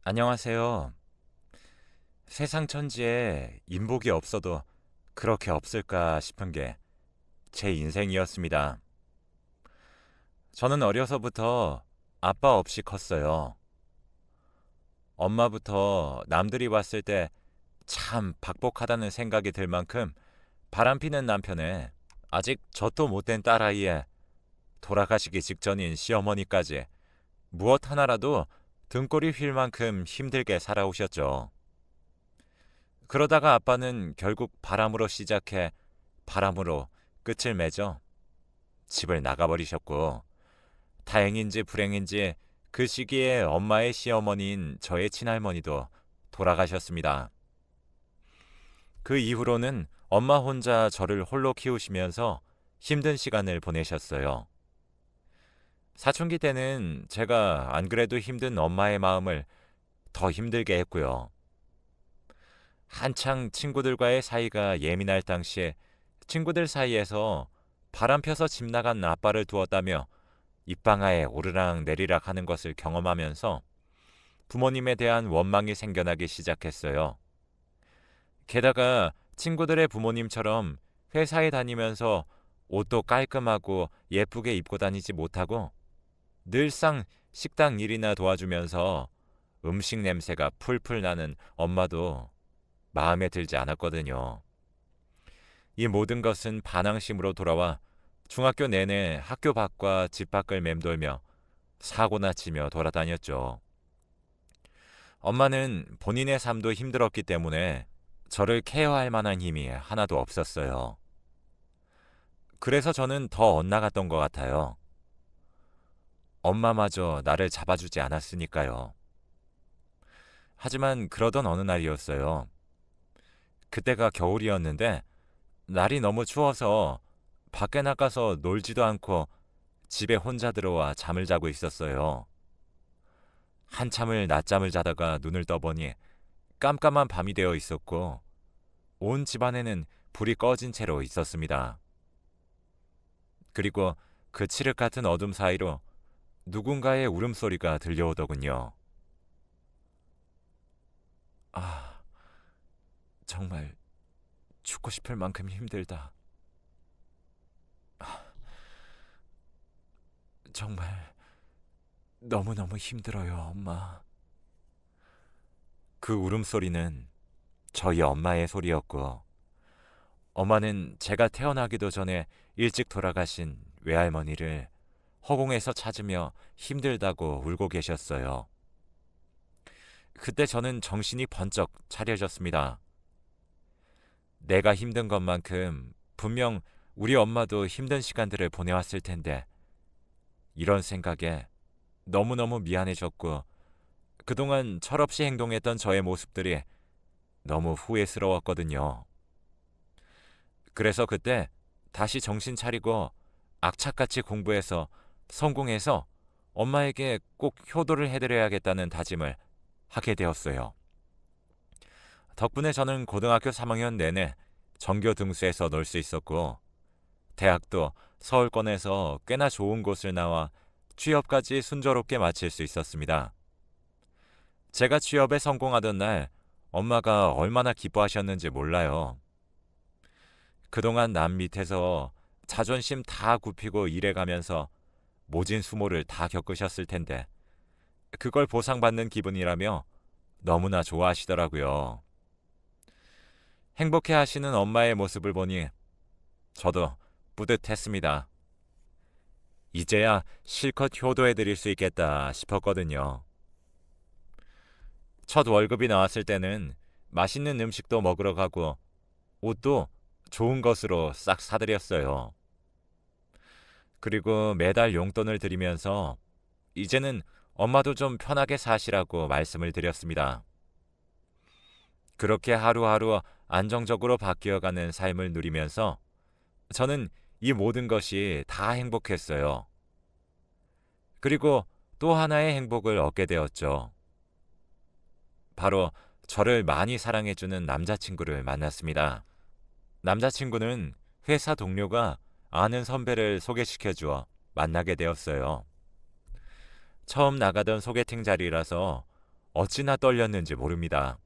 안녕하세요. 세상 천지에 인복이 없어도 그렇게 없을까 싶은 게 제 인생이었습니다. 저는 어려서부터 아빠 없이 컸어요. 엄마부터 남들이 봤을 때 참 박복하다는 생각이 들 만큼 바람피는 남편에 아직 젖도 못된 딸아이에 돌아가시기 직전인 시어머니까지 무엇 하나라도 등골이 휠 만큼 힘들게 살아오셨죠. 그러다가 아빠는 결국 바람으로 시작해 바람으로 끝을 맺어 집을 나가버리셨고, 다행인지 불행인지 그 시기에 엄마의 시어머니인 저의 친할머니도 돌아가셨습니다. 그 이후로는 엄마 혼자 저를 홀로 키우시면서 힘든 시간을 보내셨어요. 사춘기 때는 제가 안 그래도 힘든 엄마의 마음을 더 힘들게 했고요. 한창 친구들과의 사이가 예민할 당시에 친구들 사이에서 바람 펴서 집 나간 아빠를 두었다며 입방아에 오르락 내리락 하는 것을 경험하면서 부모님에 대한 원망이 생겨나기 시작했어요. 게다가 친구들의 부모님처럼 회사에 다니면서 옷도 깔끔하고 예쁘게 입고 다니지 못하고 늘상 식당 일이나 도와주면서 음식 냄새가 풀풀 나는 엄마도 마음에 들지 않았거든요. 이 모든 것은 반항심으로 돌아와 중학교 내내 학교 밖과 집 밖을 맴돌며 사고나 치며 돌아다녔죠. 엄마는 본인의 삶도 힘들었기 때문에 저를 케어할 만한 힘이 하나도 없었어요. 그래서 저는 더 엇나갔던 것 같아요. 엄마마저 나를 잡아주지 않았으니까요. 하지만 그러던 어느 날이었어요. 그때가 겨울이었는데 날이 너무 추워서 밖에 나가서 놀지도 않고 집에 혼자 들어와 잠을 자고 있었어요. 한참을 낮잠을 자다가 눈을 떠보니 깜깜한 밤이 되어 있었고 온 집안에는 불이 꺼진 채로 있었습니다. 그리고 그 칠흑 같은 어둠 사이로 누군가의 울음소리가 들려오더군요. 아, 정말 죽고 싶을 만큼 힘들다. 정말 너무너무 힘들어요, 엄마. 그 울음소리는 저희 엄마의 소리였고, 엄마는 제가 태어나기도 전에 일찍 돌아가신 외할머니를 허공에서 찾으며 힘들다고 울고 계셨어요. 그때 저는 정신이 번쩍 차려졌습니다. 내가 힘든 것만큼 분명 우리 엄마도 힘든 시간들을 보내왔을 텐데, 이런 생각에 너무너무 미안해졌고, 그동안 철없이 행동했던 저의 모습들이 너무 후회스러웠거든요. 그래서 그때 다시 정신 차리고 악착같이 공부해서 성공해서 엄마에게 꼭 효도를 해드려야겠다는 다짐을 하게 되었어요. 덕분에 저는 고등학교 3학년 내내 전교 등수에서 놀 수 있었고, 대학도 서울권에서 꽤나 좋은 곳을 나와 취업까지 순조롭게 마칠 수 있었습니다. 제가 취업에 성공하던 날 엄마가 얼마나 기뻐하셨는지 몰라요. 그동안 남 밑에서 자존심 다 굽히고 일해가면서 모진 수모를 다 겪으셨을 텐데 그걸 보상받는 기분이라며 너무나 좋아하시더라고요. 행복해 하시는 엄마의 모습을 보니 저도 뿌듯했습니다. 이제야 실컷 효도해 드릴 수 있겠다 싶었거든요. 첫 월급이 나왔을 때는 맛있는 음식도 먹으러 가고 옷도 좋은 것으로 싹 사드렸어요. 그리고 매달 용돈을 드리면서 이제는 엄마도 좀 편하게 사시라고 말씀을 드렸습니다. 그렇게 하루하루 안정적으로 바뀌어가는 삶을 누리면서 저는 이 모든 것이 다 행복했어요. 그리고 또 하나의 행복을 얻게 되었죠. 바로 저를 많이 사랑해주는 남자친구를 만났습니다. 남자친구는 회사 동료가 아는 선배를 소개시켜주어 만나게 되었어요. 처음 나가던 소개팅 자리라서 어찌나 떨렸는지 모릅니다.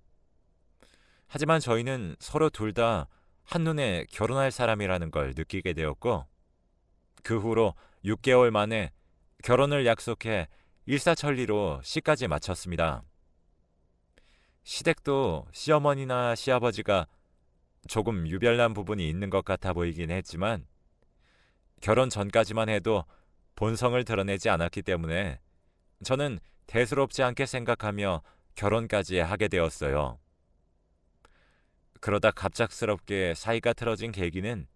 하지만 저희는 서로 둘 다 한눈에 결혼할 사람이라는 걸 느끼게 되었고, 그 후로 6개월 만에 결혼을 약속해 일사천리로 시까지 마쳤습니다. 시댁도 시어머니나 시아버지가 조금 유별난 부분이 있는 것 같아 보이긴 했지만, 결혼 전까지만 해도 본성을 드러내지 않았기 때문에 저는 대수롭지 않게 생각하며 결혼까지 하게 되었어요. 그러다 갑작스럽게 사이가 틀어진 계기는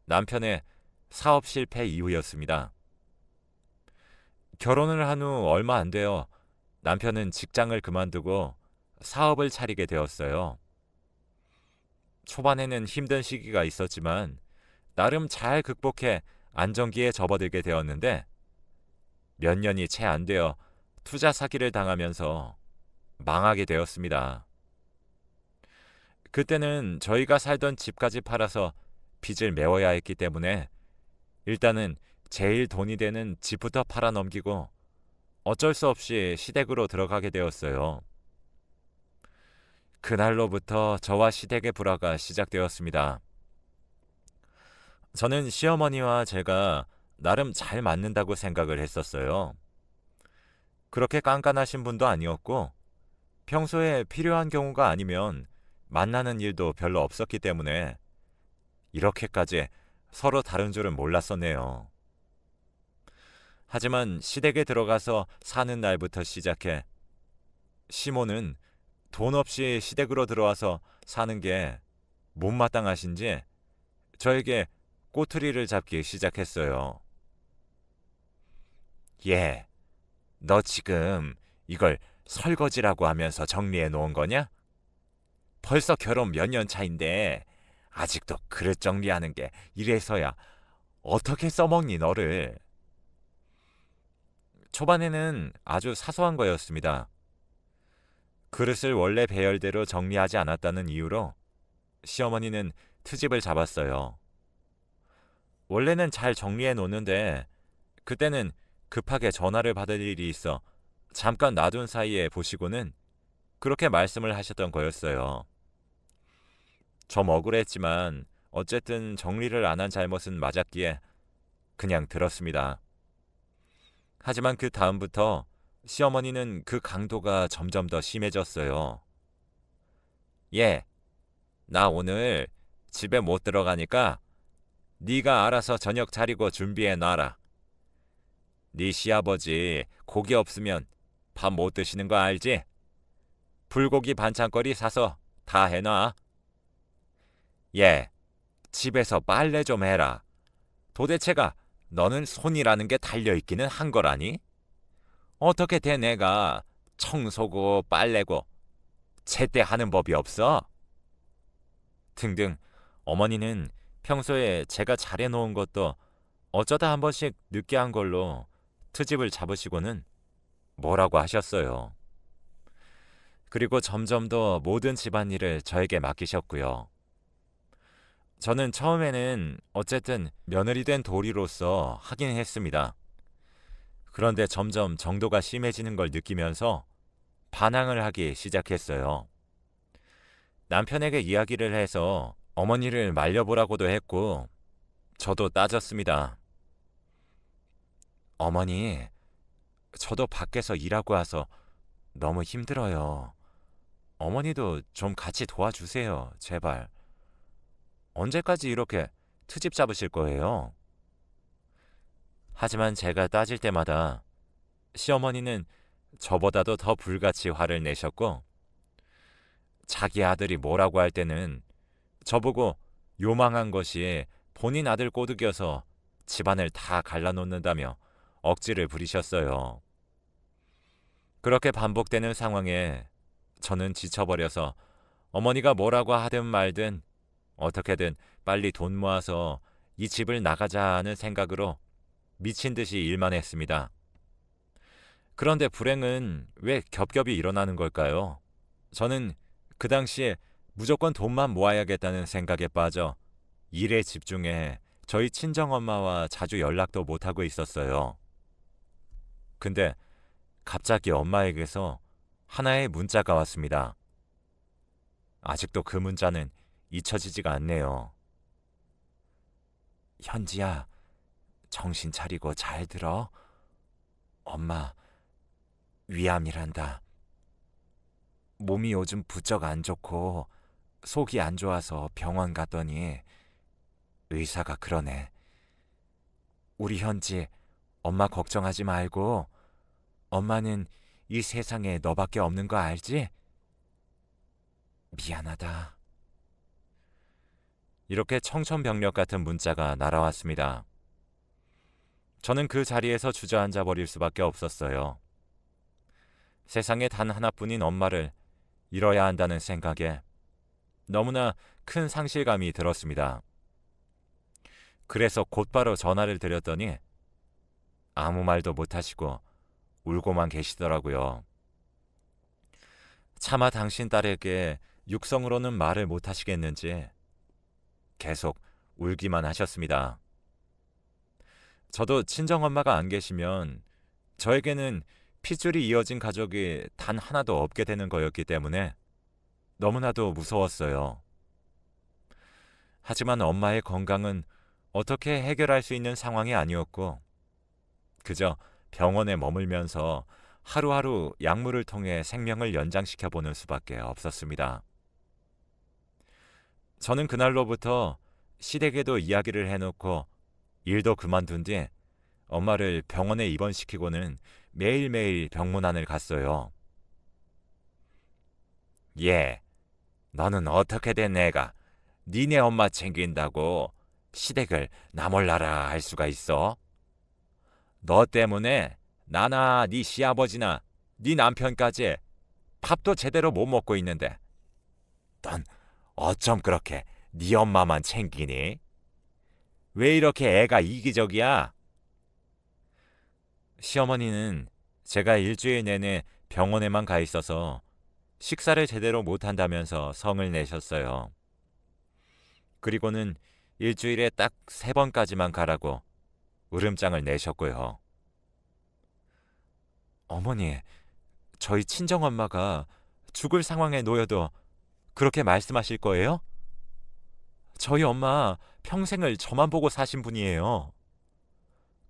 남편의 사업 실패 이후였습니다. 결혼을 한 후 얼마 안 되어 남편은 직장을 그만두고 사업을 차리게 되었어요. 초반에는 힘든 시기가 있었지만 나름 잘 극복해 안정기에 접어들게 되었는데, 몇 년이 채 안 되어 투자 사기를 당하면서 망하게 되었습니다. 그때는 저희가 살던 집까지 팔아서 빚을 메워야 했기 때문에 일단은 제일 돈이 되는 집부터 팔아 넘기고 어쩔 수 없이 시댁으로 들어가게 되었어요. 그날로부터 저와 시댁의 불화가 시작되었습니다. 저는 시어머니와 제가 나름 잘 맞는다고 생각을 했었어요. 그렇게 깐깐하신 분도 아니었고, 평소에 필요한 경우가 아니면 만나는 일도 별로 없었기 때문에 이렇게까지 서로 다른 줄은 몰랐었네요. 하지만 시댁에 들어가서 사는 날부터 시작해 시모는 돈 없이 시댁으로 들어와서 사는 게 못마땅하신지 저에게 꼬투리를 잡기 시작했어요. 예, 너 지금 이걸 설거지라고 하면서 정리해 놓은 거냐? 벌써 결혼 몇 년 차인데 아직도 그릇 정리하는 게 이래서야 어떻게 써먹니 너를? 초반에는 아주 사소한 거였습니다. 그릇을 원래 배열대로 정리하지 않았다는 이유로 시어머니는 트집을 잡았어요. 원래는 잘 정리해 놓는데 그때는 급하게 전화를 받을 일이 있어 잠깐 놔둔 사이에 보시고는 그렇게 말씀을 하셨던 거였어요. 좀 억울했지만 어쨌든 정리를 안 한 잘못은 맞았기에 그냥 들었습니다. 하지만 그 다음부터 시어머니는 그 강도가 점점 더 심해졌어요. 예, 나 오늘 집에 못 들어가니까 네가 알아서 저녁 차리고 준비해 놔라. 네 시아버지 고기 없으면 밥 못 드시는 거 알지? 불고기 반찬거리 사서 다 해놔. 예, 집에서 빨래 좀 해라. 도대체가 너는 손이라는 게 달려있기는 한 거라니? 어떻게 돼 내가 청소고 빨래고 제때 하는 법이 없어? 등등. 어머니는 평소에 제가 잘해놓은 것도 어쩌다 한 번씩 늦게 한 걸로 트집을 잡으시고는 뭐라고 하셨어요. 그리고 점점 더 모든 집안일을 저에게 맡기셨고요. 저는 처음에는 어쨌든 며느리 된 도리로서 하긴 했습니다. 그런데 점점 정도가 심해지는 걸 느끼면서 반항을 하기 시작했어요. 남편에게 이야기를 해서 어머니를 말려보라고도 했고 저도 따졌습니다. 어머니, 저도 밖에서 일하고 와서 너무 힘들어요. 어머니도 좀 같이 도와주세요, 제발. 언제까지 이렇게 트집 잡으실 거예요? 하지만 제가 따질 때마다 시어머니는 저보다도 더 불같이 화를 내셨고, 자기 아들이 뭐라고 할 때는 저보고 요망한 것이 본인 아들 꼬드겨서 집안을 다 갈라놓는다며 억지를 부리셨어요. 그렇게 반복되는 상황에 저는 지쳐버려서 어머니가 뭐라고 하든 말든 어떻게든 빨리 돈 모아서 이 집을 나가자 하는 생각으로 미친 듯이 일만 했습니다. 그런데 불행은 왜 겹겹이 일어나는 걸까요? 저는 그 당시에 무조건 돈만 모아야겠다는 생각에 빠져 일에 집중해 저희 친정엄마와 자주 연락도 못하고 있었어요. 근데 갑자기 엄마에게서 하나의 문자가 왔습니다. 아직도 그 문자는 잊혀지지가 않네요. 현지야, 정신 차리고 잘 들어. 엄마, 위암이란다. 몸이 요즘 부쩍 안 좋고 속이 안 좋아서 병원 갔더니 의사가 그러네. 우리 현지, 엄마 걱정하지 말고 엄마는 이 세상에 너밖에 없는 거 알지? 미안하다. 이렇게 청천벽력 같은 문자가 날아왔습니다. 저는 그 자리에서 주저앉아 버릴 수밖에 없었어요. 세상에 단 하나뿐인 엄마를 잃어야 한다는 생각에 너무나 큰 상실감이 들었습니다. 그래서 곧바로 전화를 드렸더니 아무 말도 못하시고 울고만 계시더라고요. 차마 당신 딸에게 육성으로는 말을 못하시겠는지 계속 울기만 하셨습니다. 저도 친정엄마가 안 계시면 저에게는 핏줄이 이어진 가족이 단 하나도 없게 되는 거였기 때문에 너무나도 무서웠어요. 하지만 엄마의 건강은 어떻게 해결할 수 있는 상황이 아니었고 그저 병원에 머물면서 하루하루 약물을 통해 생명을 연장시켜보는 수밖에 없었습니다. 저는 그날로부터 시댁에도 이야기를 해놓고 일도 그만둔 뒤 엄마를 병원에 입원시키고는 매일매일 병문안을 갔어요. 예, 너는 어떻게 된 애가 니네 엄마 챙긴다고 시댁을 나 몰라라 할 수가 있어? 너 때문에 나나 네 시아버지나 네 남편까지 밥도 제대로 못 먹고 있는데 넌 어쩜 그렇게 네 엄마만 챙기니? 왜 이렇게 애가 이기적이야? 시어머니는 제가 일주일 내내 병원에만 가 있어서 식사를 제대로 못한다면서 성을 내셨어요. 그리고는 일주일에 딱 3번까지만 가라고 울음장을 내셨고요. 어머니, 저희 친정엄마가 죽을 상황에 놓여도 그렇게 말씀하실 거예요? 저희 엄마 평생을 저만 보고 사신 분이에요.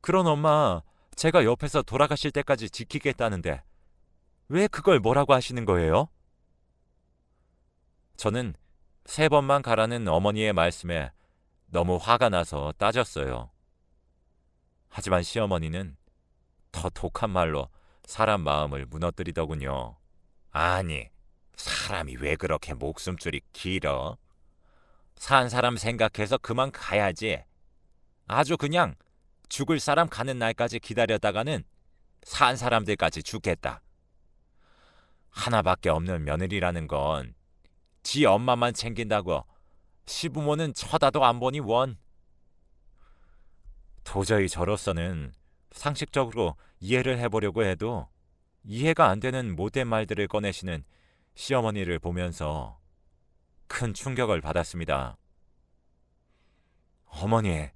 그런 엄마 제가 옆에서 돌아가실 때까지 지키겠다는데 왜 그걸 뭐라고 하시는 거예요? 저는 3번만 가라는 어머니의 말씀에 너무 화가 나서 따졌어요. 하지만 시어머니는 더 독한 말로 사람 마음을 무너뜨리더군요. 아니, 사람이 왜 그렇게 목숨줄이 길어? 산 사람 생각해서 그만 가야지. 아주 그냥 죽을 사람 가는 날까지 기다렸다가는 산 사람들까지 죽겠다. 하나밖에 없는 며느리라는 건 지 엄마만 챙긴다고 시부모는 쳐다도 안 보니 원. 도저히 저로서는 상식적으로 이해를 해보려고 해도 이해가 안 되는 못된 말들을 꺼내시는 시어머니를 보면서 큰 충격을 받았습니다. 어머니,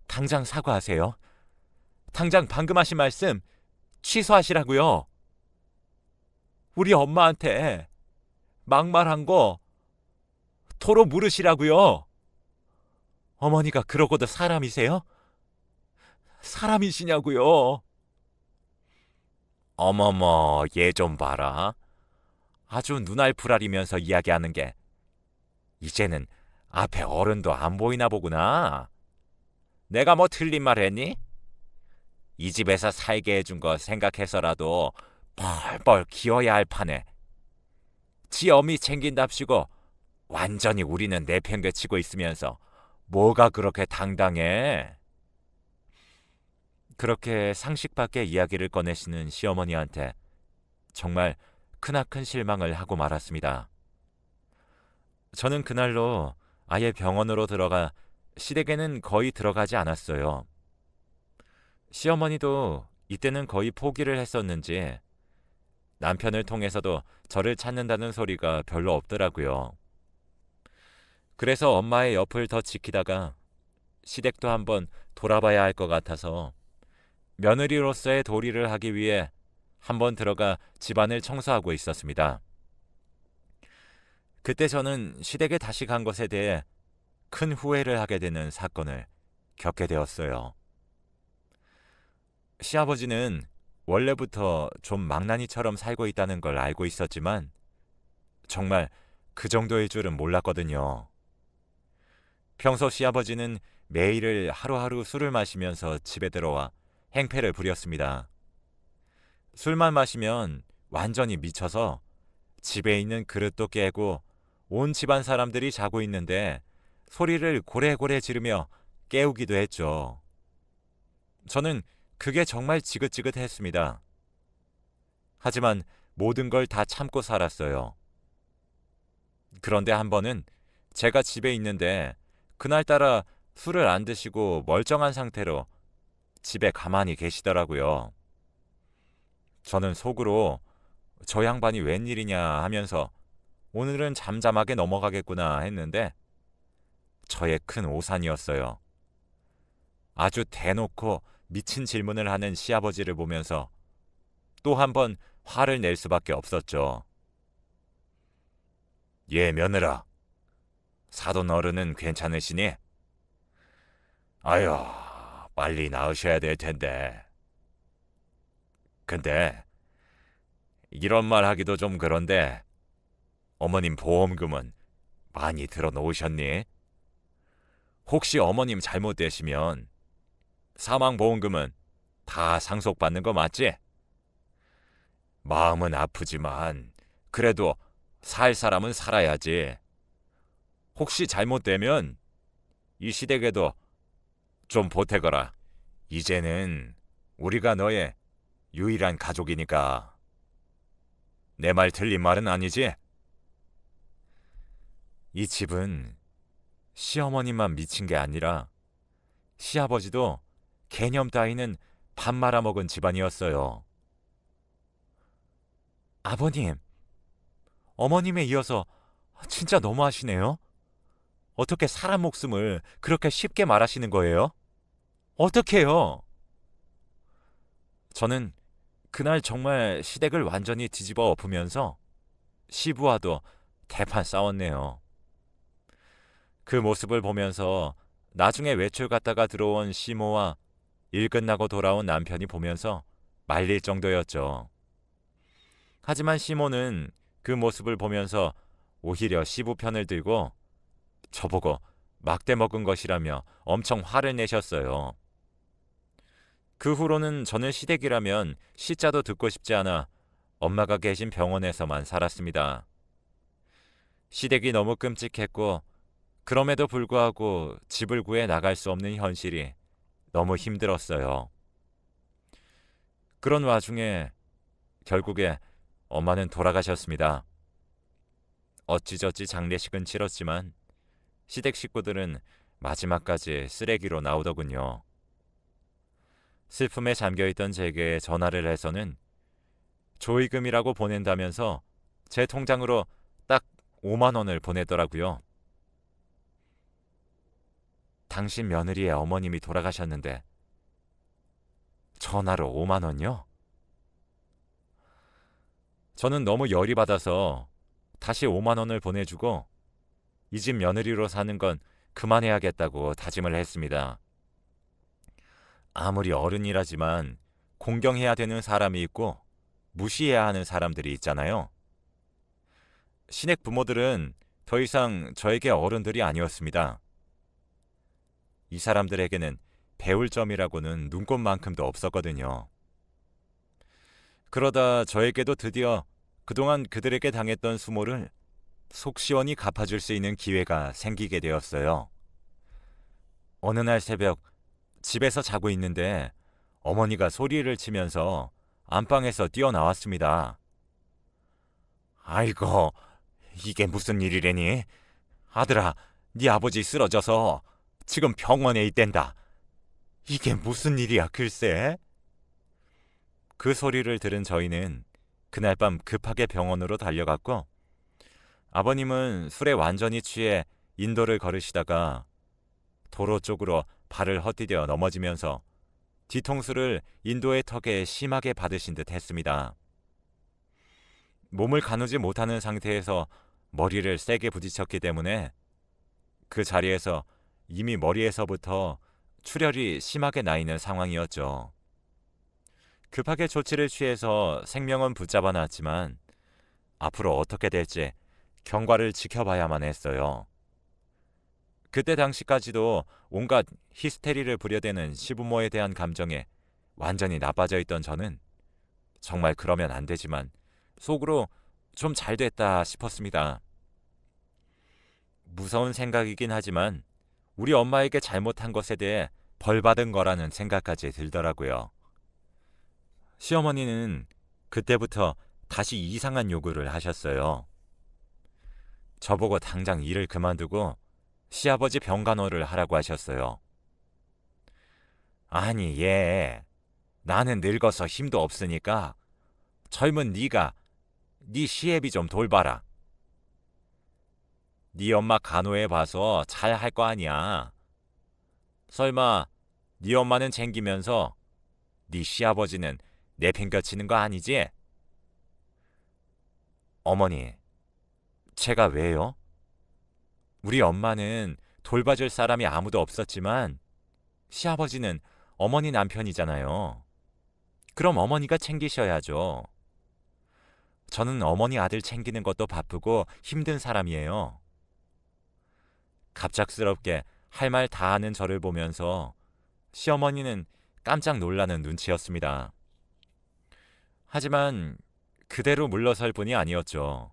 당장 사과하세요. 당장 방금 하신 말씀 취소하시라고요. 우리 엄마한테 막말한 거 토로 물으시라고요. 어머니가 그러고도 사람이세요? 사람이시냐고요. 어머머, 얘 좀 봐라. 아주 눈알풀알이면서 이야기하는 게 이제는 앞에 어른도 안 보이나 보구나. 내가 뭐 틀린 말 했니? 이 집에서 살게 해준 거 생각해서라도 뻘뻘 기어야 할 판에 지 어미 챙긴답시고 완전히 우리는 내팽개치고 있으면서 뭐가 그렇게 당당해? 그렇게 상식 밖의 이야기를 꺼내시는 시어머니한테 정말 크나큰 실망을 하고 말았습니다. 저는 그날로 아예 병원으로 들어가 시댁에는 거의 들어가지 않았어요. 시어머니도 이때는 거의 포기를 했었는지 남편을 통해서도 저를 찾는다는 소리가 별로 없더라고요. 그래서 엄마의 옆을 더 지키다가 시댁도 한번 돌아봐야 할 것 같아서 며느리로서의 도리를 하기 위해 한번 들어가 집안을 청소하고 있었습니다. 그때 저는 시댁에 다시 간 것에 대해 큰 후회를 하게 되는 사건을 겪게 되었어요. 시아버지는 원래부터 좀 망나니처럼 살고 있다는 걸 알고 있었지만 정말 그 정도일 줄은 몰랐거든요. 평소 시아버지는 매일을 하루하루 술을 마시면서 집에 들어와 행패를 부렸습니다. 술만 마시면 완전히 미쳐서 집에 있는 그릇도 깨고 온 집안 사람들이 자고 있는데 소리를 고래고래 지르며 깨우기도 했죠. 저는 그게 정말 지긋지긋했습니다. 하지만 모든 걸 다 참고 살았어요. 그런데 한 번은 제가 집에 있는데 그날따라 술을 안 드시고 멀쩡한 상태로 집에 가만히 계시더라고요. 저는 속으로 저 양반이 웬일이냐 하면서 오늘은 잠잠하게 넘어가겠구나 했는데 저의 큰 오산이었어요. 아주 대놓고 미친 질문을 하는 시아버지를 보면서 또 한 번 화를 낼 수밖에 없었죠. 예, 며느라. 사돈 어른은 괜찮으시니? 아유, 빨리 나으셔야 될 텐데. 근데 이런 말 하기도 좀 그런데 어머님 보험금은 많이 들어놓으셨니? 혹시 어머님 잘못되시면 사망보험금은 다 상속받는 거 맞지? 마음은 아프지만 그래도 살 사람은 살아야지. 혹시 잘못되면 이 시댁에도 좀 보태거라. 이제는 우리가 너의 유일한 가족이니까. 내 말 틀린 말은 아니지? 이 집은 시어머니만 미친 게 아니라 시아버지도 개념 따위는 밥 말아먹은 집안이었어요. 아버님, 어머님에 이어서 진짜 너무하시네요. 어떻게 사람 목숨을 그렇게 쉽게 말하시는 거예요? 어떻게요? 저는 그날 정말 시댁을 완전히 뒤집어 엎으면서 시부와도 대판 싸웠네요. 그 모습을 보면서 나중에 외출 갔다가 들어온 시모와 일 끝나고 돌아온 남편이 보면서 말릴 정도였죠. 하지만 시모는 그 모습을 보면서 오히려 시부 편을 들고 저보고 막대 먹은 것이라며 엄청 화를 내셨어요. 그 후로는 저는 시댁이라면 시자도 듣고 싶지 않아 엄마가 계신 병원에서만 살았습니다. 시댁이 너무 끔찍했고 그럼에도 불구하고 집을 구해 나갈 수 없는 현실이 너무 힘들었어요. 그런 와중에 결국에 엄마는 돌아가셨습니다. 어찌저찌 장례식은 치렀지만 시댁 식구들은 마지막까지 쓰레기로 나오더군요. 슬픔에 잠겨있던 제게 전화를 해서는 조의금이라고 보낸다면서 제 통장으로 딱 5만 원을 보내더라고요. 당신 며느리의 어머님이 돌아가셨는데 전화로 5만 원요? 저는 너무 열이 받아서 다시 5만 원을 보내주고 이 집 며느리로 사는 건 그만해야겠다고 다짐을 했습니다. 아무리 어른이라지만 공경해야 되는 사람이 있고 무시해야 하는 사람들이 있잖아요. 시댁 부모들은 더 이상 저에게 어른들이 아니었습니다. 이 사람들에게는 배울 점이라고는 눈꼽만큼도 없었거든요. 그러다 저에게도 드디어 그동안 그들에게 당했던 수모를 속 시원히 갚아줄 수 있는 기회가 생기게 되었어요. 어느 날 새벽 집에서 자고 있는데 어머니가 소리를 치면서 안방에서 뛰어나왔습니다. 아이고, 이게 무슨 일이래니? 아들아, 네 아버지 쓰러져서 지금 병원에 있댄다. 이게 무슨 일이야, 글쎄? 그 소리를 들은 저희는 그날 밤 급하게 병원으로 달려갔고 아버님은 술에 완전히 취해 인도를 걸으시다가 도로 쪽으로 발을 헛디뎌 넘어지면서 뒤통수를 인도의 턱에 심하게 받으신 듯 했습니다. 몸을 가누지 못하는 상태에서 머리를 세게 부딪혔기 때문에 그 자리에서 이미 머리에서부터 출혈이 심하게 나 있는 상황이었죠. 급하게 조치를 취해서 생명은 붙잡아 놨지만 앞으로 어떻게 될지 경과를 지켜봐야만 했어요. 그때 당시까지도 온갖 히스테리를 부려대는 시부모에 대한 감정에 완전히 나빠져 있던 저는 정말 그러면 안 되지만 속으로 좀 잘 됐다 싶었습니다. 무서운 생각이긴 하지만 우리 엄마에게 잘못한 것에 대해 벌 받은 거라는 생각까지 들더라고요. 시어머니는 그때부터 다시 이상한 요구를 하셨어요. 저보고 당장 일을 그만두고 시아버지 병간호를 하라고 하셨어요. 아니, 나는 늙어서 힘도 없으니까 젊은 네가 네 시애비 좀 돌봐라. 네 엄마 간호해 봐서 잘 할 거 아니야. 설마 네 엄마는 챙기면서 네 시아버지는 내팽겨치는 거 아니지? 어머니, 제가 왜요? 우리 엄마는 돌봐줄 사람이 아무도 없었지만 시아버지는 어머니 남편이잖아요. 그럼 어머니가 챙기셔야죠. 저는 어머니 아들 챙기는 것도 바쁘고 힘든 사람이에요. 갑작스럽게 할 말 다 하는 저를 보면서 시어머니는 깜짝 놀라는 눈치였습니다. 하지만 그대로 물러설 뿐이 아니었죠.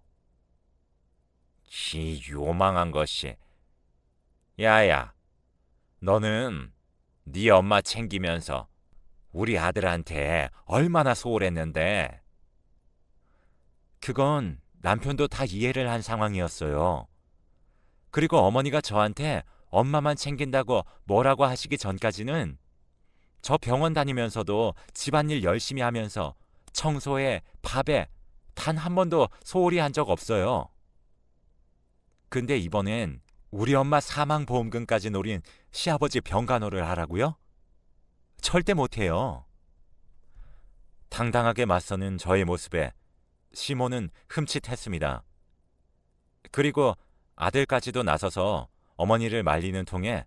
이 요망한 것이. 야야, 너는 네 엄마 챙기면서 우리 아들한테 얼마나 소홀했는데. 그건 남편도 다 이해를 한 상황이었어요. 그리고 어머니가 저한테 엄마만 챙긴다고 뭐라고 하시기 전까지는 저 병원 다니면서도 집안일 열심히 하면서 청소에 밥에 단 한 번도 소홀히 한 적 없어요. 근데 이번엔 우리 엄마 사망보험금까지 노린 시아버지 병간호를 하라고요? 절대 못해요. 당당하게 맞서는 저의 모습에 시모는 흠칫했습니다. 그리고 아들까지도 나서서 어머니를 말리는 통에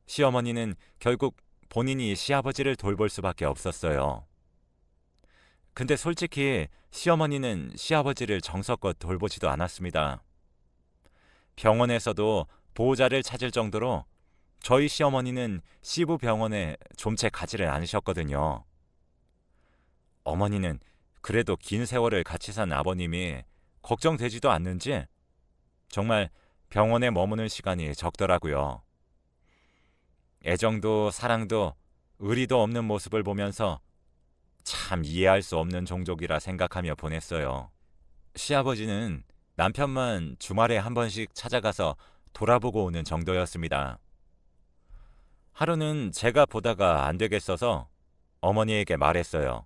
시어머니는 결국 본인이 시아버지를 돌볼 수밖에 없었어요. 근데 솔직히 시어머니는 시아버지를 정성껏 돌보지도 않았습니다. 병원에서도 보호자를 찾을 정도로 저희 시어머니는 시부 병원에 좀채 가지를 않으셨거든요. 어머니는 그래도 긴 세월을 같이 산 아버님이 걱정되지도 않는지 정말 병원에 머무는 시간이 적더라고요. 애정도 사랑도 의리도 없는 모습을 보면서 참 이해할 수 없는 종족이라 생각하며 보냈어요. 시아버지는 남편만 주말에 한 번씩 찾아가서 돌아보고 오는 정도였습니다. 하루는 제가 보다가 안 되겠어서 어머니에게 말했어요.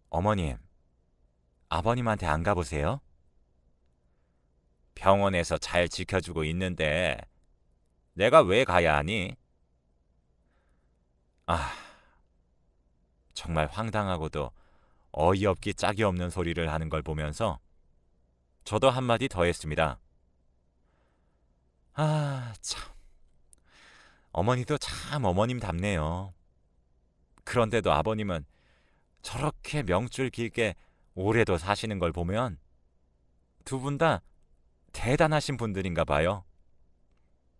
어머님, 아버님한테 안 가보세요? 병원에서 잘 지켜주고 있는데 내가 왜 가야 하니? 정말 황당하고도 어이없기 짝이 없는 소리를 하는 걸 보면서 저도 한마디 더 했습니다. 참. 어머니도 참 어머님답네요. 그런데도 아버님은 저렇게 명줄 길게 오래도 사시는 걸 보면 두 분 다 대단하신 분들인가 봐요.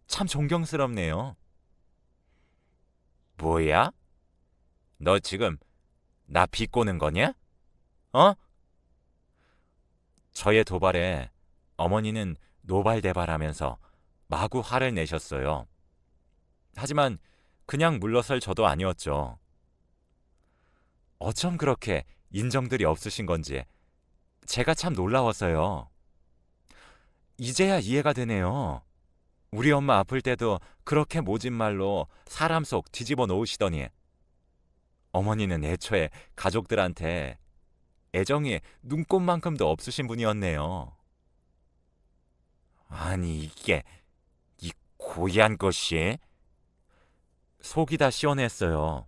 참 존경스럽네요. 뭐야? 너 지금 나 비꼬는 거냐? 어? 저의 도발에 어머니는 노발대발하면서 마구 화를 내셨어요. 하지만 그냥 물러설 저도 아니었죠. 어쩜 그렇게 인정들이 없으신 건지 제가 참 놀라웠어요. 이제야 이해가 되네요. 우리 엄마 아플 때도 그렇게 모진 말로 사람 속 뒤집어 놓으시더니 어머니는 애초에 가족들한테 애정이 눈꼽만큼도 없으신 분이었네요. 아니 이게 이 고얀 것이 속이 다 시원했어요.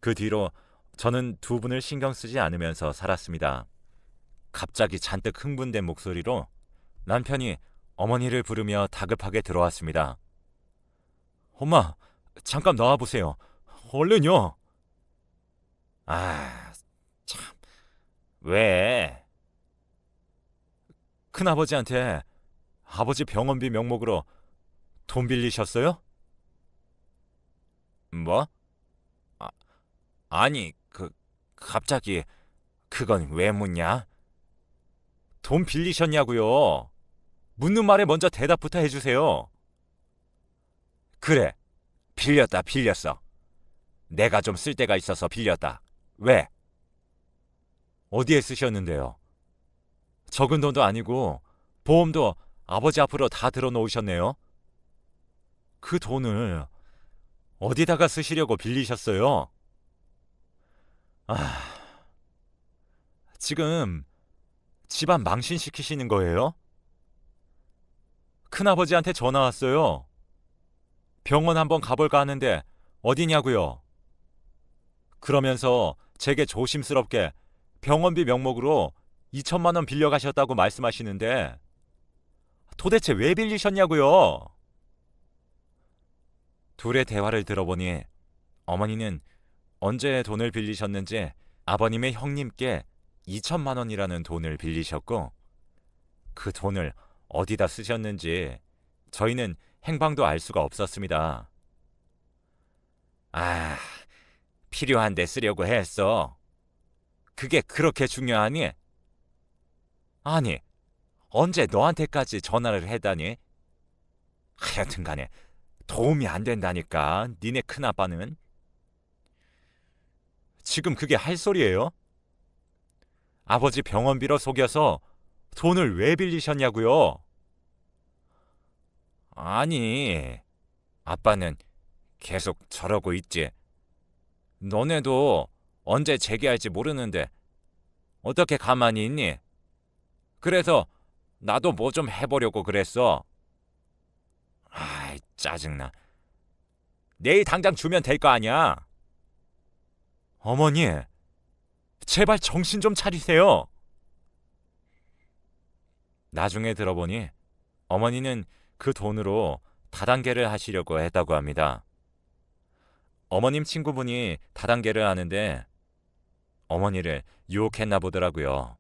그 뒤로 저는 두 분을 신경 쓰지 않으면서 살았습니다. 갑자기 잔뜩 흥분된 목소리로 남편이 어머니를 부르며 다급하게 들어왔습니다. 엄마, 잠깐 나와보세요. 얼른요. 아, 참. 왜? 큰아버지한테 아버지 병원비 명목으로 돈 빌리셨어요? 뭐? 아, 아니, 갑자기 그건 왜 묻냐? 돈 빌리셨냐고요? 묻는 말에 먼저 대답부터 해주세요. 그래, 빌렸어. 내가 좀 쓸 데가 있어서 빌렸다. 왜? 어디에 쓰셨는데요? 적은 돈도 아니고 보험도 아버지 앞으로 다 들어놓으셨네요. 그 돈을 어디다가 쓰시려고 빌리셨어요? 아, 지금 집안 망신시키시는 거예요? 큰아버지한테 전화 왔어요. 병원 한번 가볼까 하는데 어디냐고요? 그러면서 제게 조심스럽게 병원비 명목으로 2천만 원 빌려가셨다고 말씀하시는데 도대체 왜 빌리셨냐고요? 둘의 대화를 들어보니 어머니는 언제 돈을 빌리셨는지 아버님의 형님께 2천만 원이라는 돈을 빌리셨고 그 돈을 어디다 쓰셨는지 저희는 행방도 알 수가 없었습니다. 아, 필요한데 쓰려고 했어. 그게 그렇게 중요하니? 아니, 언제 너한테까지 전화를 해다니? 하여튼 간에 도움이 안 된다니까, 니네 큰아빠는. 지금 그게 할 소리예요? 아버지 병원비로 속여서 돈을 왜 빌리셨냐고요? 아니, 아빠는 계속 저러고 있지. 너네도 언제 재개할지 모르는데 어떻게 가만히 있니? 그래서 나도 뭐 좀 해보려고 그랬어. 아이, 짜증나. 내일 당장 주면 될 거 아니야. 어머니, 제발 정신 좀 차리세요. 나중에 들어보니 어머니는 그 돈으로 다단계를 하시려고 했다고 합니다. 어머님 친구분이 다단계를 하는데 어머니를 유혹했나 보더라고요.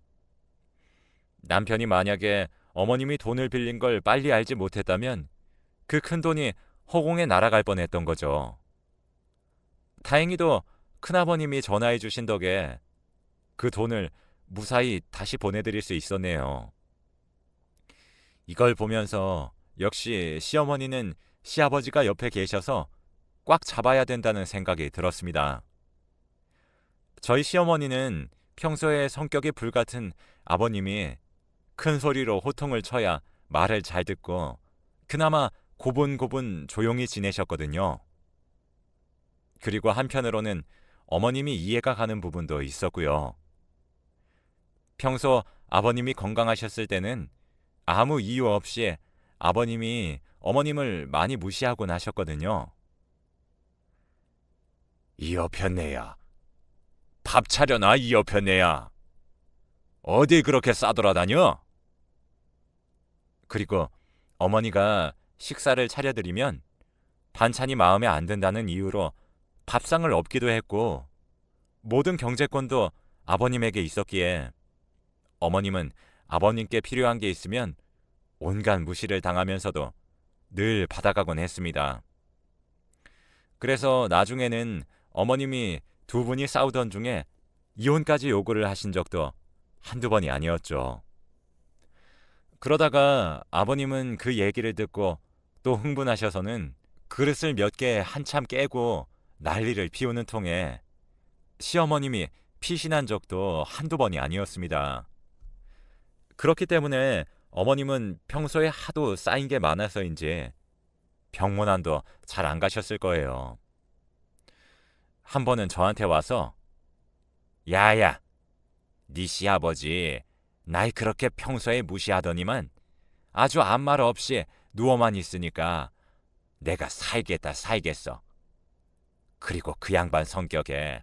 남편이 만약에 어머님이 돈을 빌린 걸 빨리 알지 못했다면 그 큰돈이 허공에 날아갈 뻔했던 거죠. 다행히도 큰아버님이 전화해 주신 덕에 그 돈을 무사히 다시 보내드릴 수 있었네요. 이걸 보면서 역시 시어머니는 시아버지가 옆에 계셔서 꽉 잡아야 된다는 생각이 들었습니다. 저희 시어머니는 평소에 성격이 불같은 아버님이 큰 소리로 호통을 쳐야 말을 잘 듣고 그나마 고분고분 조용히 지내셨거든요. 그리고 한편으로는 어머님이 이해가 가는 부분도 있었고요. 평소 아버님이 건강하셨을 때는 아무 이유 없이 아버님이 어머님을 많이 무시하곤 하셨거든요. 이 여편네야. 밥 차려놔, 이 여편네야. 어디 그렇게 싸돌아다녀? 그리고 어머니가 식사를 차려드리면 반찬이 마음에 안 든다는 이유로 밥상을 엎기도 했고 모든 경제권도 아버님에게 있었기에 어머님은 아버님께 필요한 게 있으면 온갖 무시를 당하면서도 늘 받아가곤 했습니다. 그래서 나중에는 어머님이 두 분이 싸우던 중에 이혼까지 요구를 하신 적도 한두 번이 아니었죠. 그러다가 아버님은 그 얘기를 듣고 또 흥분하셔서는 그릇을 몇 개 한참 깨고 난리를 피우는 통에 시어머님이 피신한 적도 한두 번이 아니었습니다. 그렇기 때문에 어머님은 평소에 하도 쌓인 게 많아서인지 병문안도 잘 안 가셨을 거예요. 한 번은 저한테 와서 야야, 네 시아버지 날 그렇게 평소에 무시하더니만 아주 아무 말 없이 누워만 있으니까 내가 살겠다 살겠어. 그리고 그 양반 성격에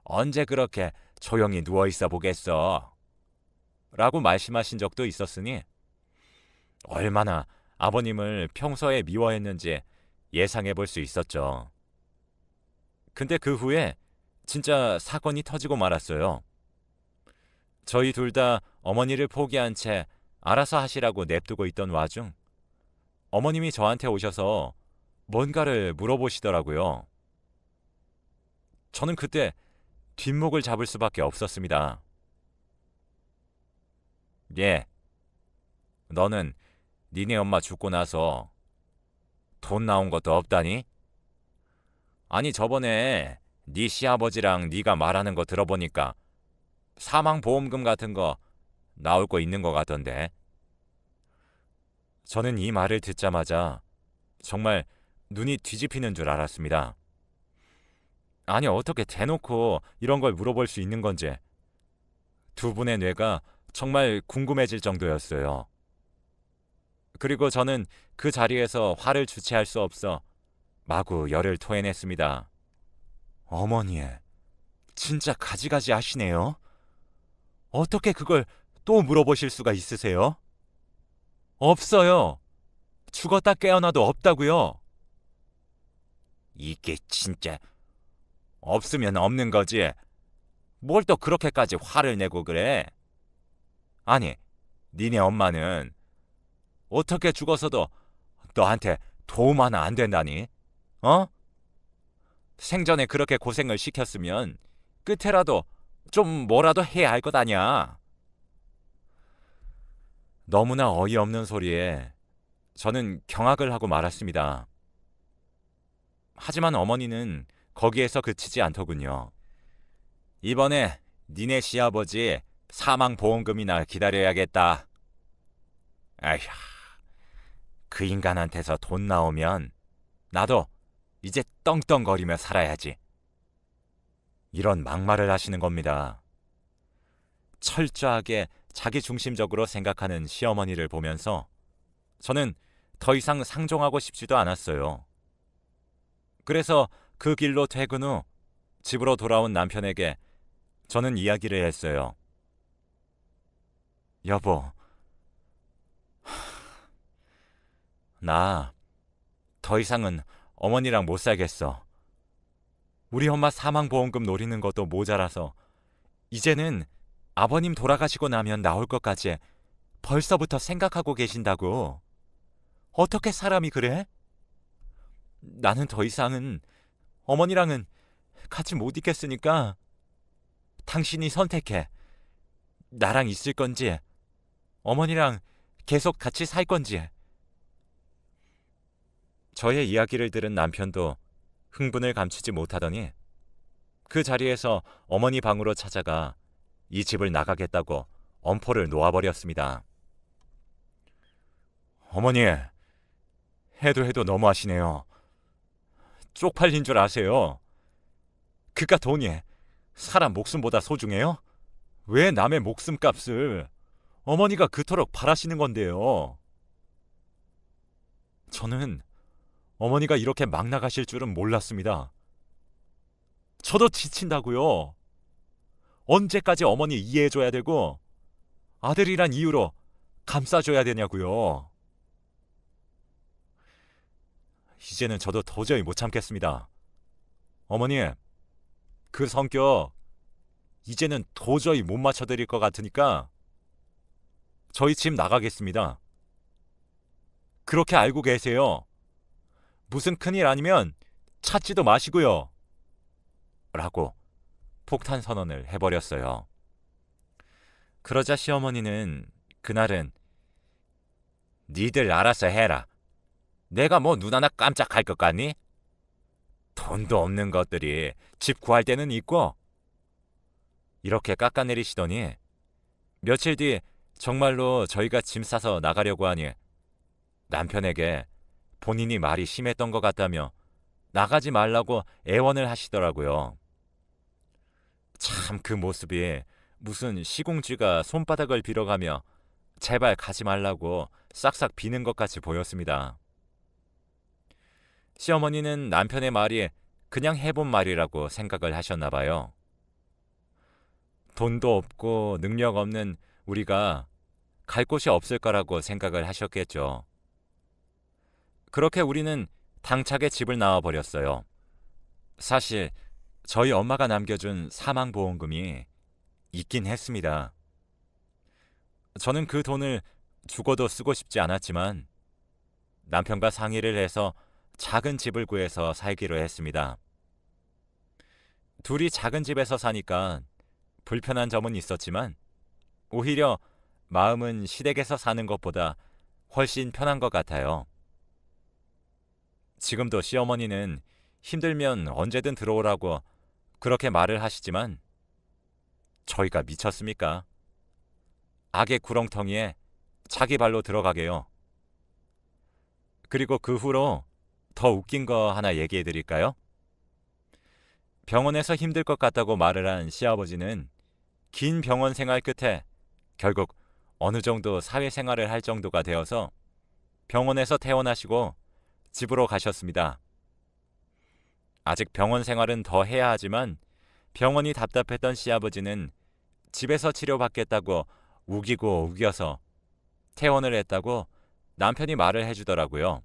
언제 그렇게 조용히 누워 있어 보겠어? 라고 말씀하신 적도 있었으니 얼마나 아버님을 평소에 미워했는지 예상해 볼 수 있었죠. 근데 그 후에 진짜 사건이 터지고 말았어요. 저희 둘 다 어머니를 포기한 채 알아서 하시라고 냅두고 있던 와중 어머님이 저한테 오셔서 뭔가를 물어보시더라고요. 저는 그때 뒷목을 잡을 수밖에 없었습니다. 예, 너는 니네 엄마 죽고 나서 돈 나온 것도 없다니? 아니 저번에 네 시아버지랑 네가 말하는 거 들어보니까 사망보험금 같은 거 나올 거 있는 거 같던데. 저는 이 말을 듣자마자 정말 눈이 뒤집히는 줄 알았습니다. 아니 어떻게 대놓고 이런 걸 물어볼 수 있는 건지 두 분의 뇌가 정말 궁금해질 정도였어요. 그리고 저는 그 자리에서 화를 주체할 수 없어 마구 열을 토해냈습니다. 어머니, 진짜 가지가지 하시네요. 어떻게 그걸 또 물어보실 수가 있으세요? 없어요. 죽었다 깨어나도 없다고요. 이게 진짜 없으면 없는 거지. 뭘 또 그렇게까지 화를 내고 그래? 아니, 니네 엄마는 어떻게 죽어서도 너한테 도움 하나 안 된다니? 어? 생전에 그렇게 고생을 시켰으면 끝에라도 좀 뭐라도 해야 할 것 아냐. 너무나 어이없는 소리에 저는 경악을 하고 말았습니다. 하지만 어머니는 거기에서 그치지 않더군요. 이번에 니네 시아버지 사망보험금이나 기다려야겠다. 아휴, 그 인간한테서 돈 나오면 나도 이제 떵떵거리며 살아야지. 이런 막말을 하시는 겁니다. 철저하게 자기중심적으로 생각하는 시어머니를 보면서 저는 더 이상 상종하고 싶지도 않았어요. 그래서 그 길로 퇴근 후 집으로 돌아온 남편에게 저는 이야기를 했어요. 여보, 나 더 이상은 어머니랑 못 살겠어. 우리 엄마 사망보험금 노리는 것도 모자라서 이제는 아버님 돌아가시고 나면 나올 것까지 벌써부터 생각하고 계신다고. 어떻게 사람이 그래? 나는 더 이상은 어머니랑은 같이 못 있겠으니까 당신이 선택해. 나랑 있을 건지 어머니랑 계속 같이 살 건지. 저의 이야기를 들은 남편도 흥분을 감추지 못하더니 그 자리에서 어머니 방으로 찾아가 이 집을 나가겠다고 엄포를 놓아버렸습니다. 어머니, 해도 너무하시네요. 쪽팔린 줄 아세요? 그깟 돈이 사람 목숨보다 소중해요? 왜 남의 목숨값을 어머니가 그토록 바라시는 건데요? 저는 어머니가 이렇게 막 나가실 줄은 몰랐습니다. 저도 지친다고요. 언제까지 어머니 이해해줘야 되고 아들이란 이유로 감싸줘야 되냐고요. 이제는 저도 도저히 못 참겠습니다. 어머니, 그 성격 이제는 도저히 못 맞춰드릴 것 같으니까 저희 집 나가겠습니다. 그렇게 알고 계세요. 무슨 큰일 아니면 찾지도 마시고요. 라고 폭탄 선언을 해버렸어요. 그러자 시어머니는 그날은 니들 알아서 해라. 내가 뭐 눈 하나 깜짝할 것 같니? 돈도 없는 것들이 집 구할 때는 있고. 이렇게 깎아내리시더니 며칠 뒤 정말로 저희가 짐 싸서 나가려고 하니 남편에게 본인이 말이 심했던 것 같다며 나가지 말라고 애원을 하시더라고요. 참 그 모습이 무슨 시궁쥐가 손바닥을 빌어가며 제발 가지 말라고 싹싹 비는 것 같이 보였습니다. 시어머니는 남편의 말이 그냥 해본 말이라고 생각을 하셨나 봐요. 돈도 없고 능력 없는 우리가 갈 곳이 없을 거라고 생각을 하셨겠죠. 그렇게 우리는 당차게 집을 나와 버렸어요. 사실 저희 엄마가 남겨준 사망보험금이 있긴 했습니다. 저는 그 돈을 죽어도 쓰고 싶지 않았지만 남편과 상의를 해서 작은 집을 구해서 살기로 했습니다. 둘이 작은 집에서 사니까 불편한 점은 있었지만 오히려 마음은 시댁에서 사는 것보다 훨씬 편한 것 같아요. 지금도 시어머니는 힘들면 언제든 들어오라고 그렇게 말을 하시지만 저희가 미쳤습니까? 악의 구렁텅이에 자기 발로 들어가게요. 그리고 그 후로 더 웃긴 거 하나 얘기해 드릴까요? 병원에서 힘들 것 같다고 말을 한 시아버지는 긴 병원 생활 끝에 결국 어느 정도 사회생활을 할 정도가 되어서 병원에서 퇴원하시고 집으로 가셨습니다. 아직 병원 생활은 더 해야 하지만 병원이 답답했던 시아버지는 집에서 치료받겠다고 우기고 우겨서 퇴원을 했다고 남편이 말을 해주더라고요.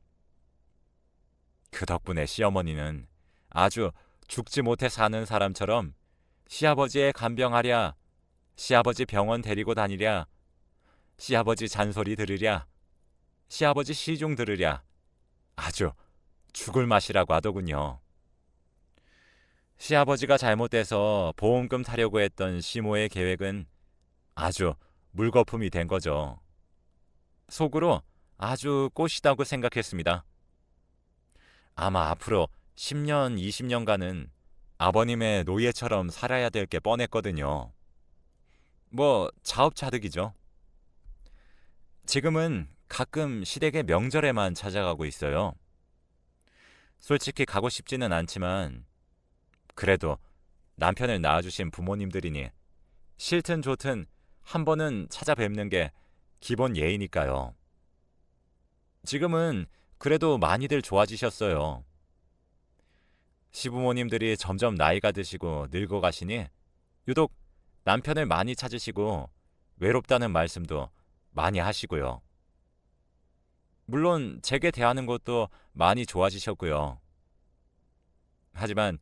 그 덕분에 시어머니는 아주 죽지 못해 사는 사람처럼 시아버지의 간병하랴, 시아버지 병원 데리고 다니랴, 시아버지 잔소리 들으랴, 시아버지 시중 들으랴 아주 죽을 맛이라고 하더군요. 시아버지가 잘못돼서 보험금 타려고 했던 시모의 계획은 아주 물거품이 된 거죠. 속으로 아주 꼬시다고 생각했습니다. 아마 앞으로 10년, 20년간은 아버님의 노예처럼 살아야 될 게 뻔했거든요. 뭐 자업자득이죠. 지금은 가끔 시댁의 명절에만 찾아가고 있어요. 솔직히 가고 싶지는 않지만 그래도 남편을 낳아주신 부모님들이니 싫든 좋든 한 번은 찾아뵙는 게 기본 예의니까요. 지금은 그래도 많이들 좋아지셨어요. 시부모님들이 점점 나이가 드시고 늙어가시니 유독 남편을 많이 찾으시고 외롭다는 말씀도 많이 하시고요. 물론 제게 대하는 것도 많이 좋아지셨고요. 하지만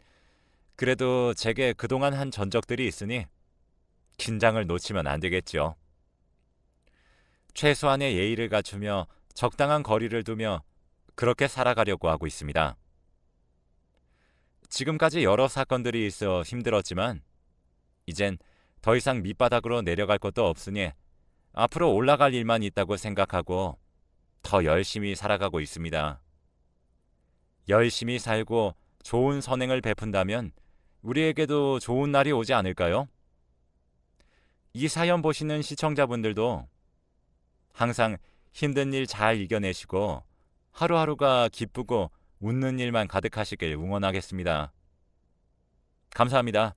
그래도 제게 그동안 한 전적들이 있으니 긴장을 놓치면 안 되겠죠. 최소한의 예의를 갖추며 적당한 거리를 두며 그렇게 살아가려고 하고 있습니다. 지금까지 여러 사건들이 있어 힘들었지만 이젠 더 이상 밑바닥으로 내려갈 것도 없으니 앞으로 올라갈 일만 있다고 생각하고 더 열심히 살아가고 있습니다. 열심히 살고 좋은 선행을 베푼다면 우리에게도 좋은 날이 오지 않을까요? 이 사연 보시는 시청자분들도 항상 힘든 일 잘 이겨내시고 하루하루가 기쁘고 웃는 일만 가득하시길 응원하겠습니다. 감사합니다.